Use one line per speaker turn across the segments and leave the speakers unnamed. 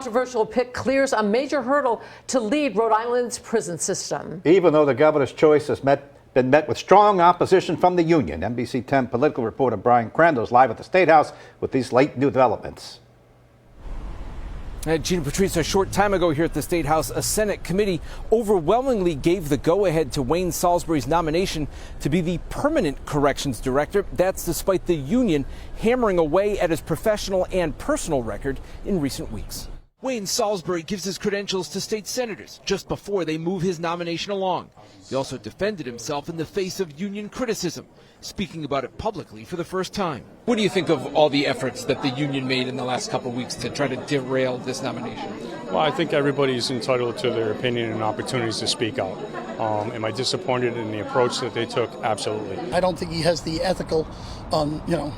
controversial pick clears a major hurdle to lead Rhode Island's prison system.
Even though the governor's choice has been met with strong opposition from the union. NBC 10 political reporter Brian Crandall is live at the State House with these late new developments.
Gina Patrice, a short time ago here at the State House, a Senate committee overwhelmingly gave the go-ahead to Wayne Salisbury's nomination to be the permanent corrections director. That's despite the union hammering away at his professional and personal record in recent weeks. Wayne Salisbury gives his credentials to state senators just before they move his nomination along. He also defended himself in the face of union criticism, speaking about it publicly for the first time. What do you think of all the efforts that the union made in the last couple of weeks to try to derail this nomination?
Well, I think everybody's entitled to their opinion and opportunities to speak out. Am I disappointed in the approach that they took? Absolutely.
I don't think he has the ethical,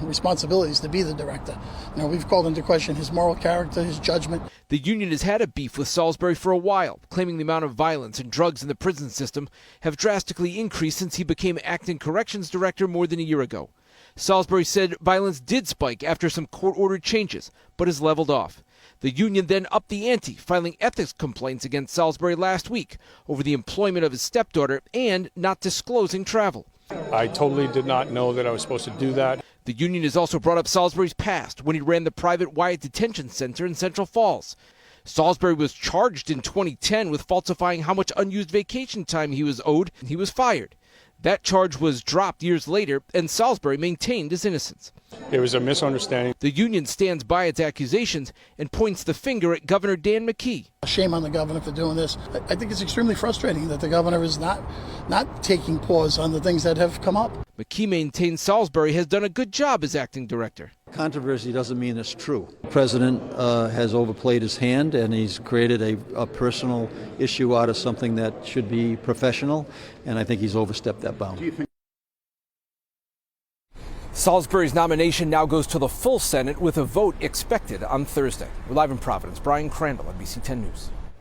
responsibilities to be the director. We've called into question his moral character, his judgment.
The union has had a beef with Salisbury for a while, claiming the amount of violence and drugs in the prison system have drastically increased since he became acting corrections director more than a year ago. Salisbury said violence did spike after some court-ordered changes, but has leveled off. The union then upped the ante, filing ethics complaints against Salisbury last week over the employment of his stepdaughter and not disclosing travel.
I totally did not know that I was supposed to do that.
The union has also brought up Salisbury's past when he ran the private Wyatt Detention Center in Central Falls. Salisbury was charged in 2010 with falsifying how much unused vacation time he was owed, and he was fired. That charge was dropped years later, and Salisbury maintained his innocence.
It was a misunderstanding.
The union stands by its accusations and points the finger at Governor Dan McKee.
Shame on the governor for doing this. I think it's extremely frustrating that the governor is not taking pause on the things that have come up.
McKee maintains Salisbury has done a good job as acting director.
Controversy doesn't mean it's true. The president has overplayed his hand, and he's created a personal issue out of something that should be professional, and I think he's overstepped that bound.
Salisbury's nomination now goes to the full Senate with a vote expected on Thursday. We're live in Providence. Brian Crandall, NBC 10 News.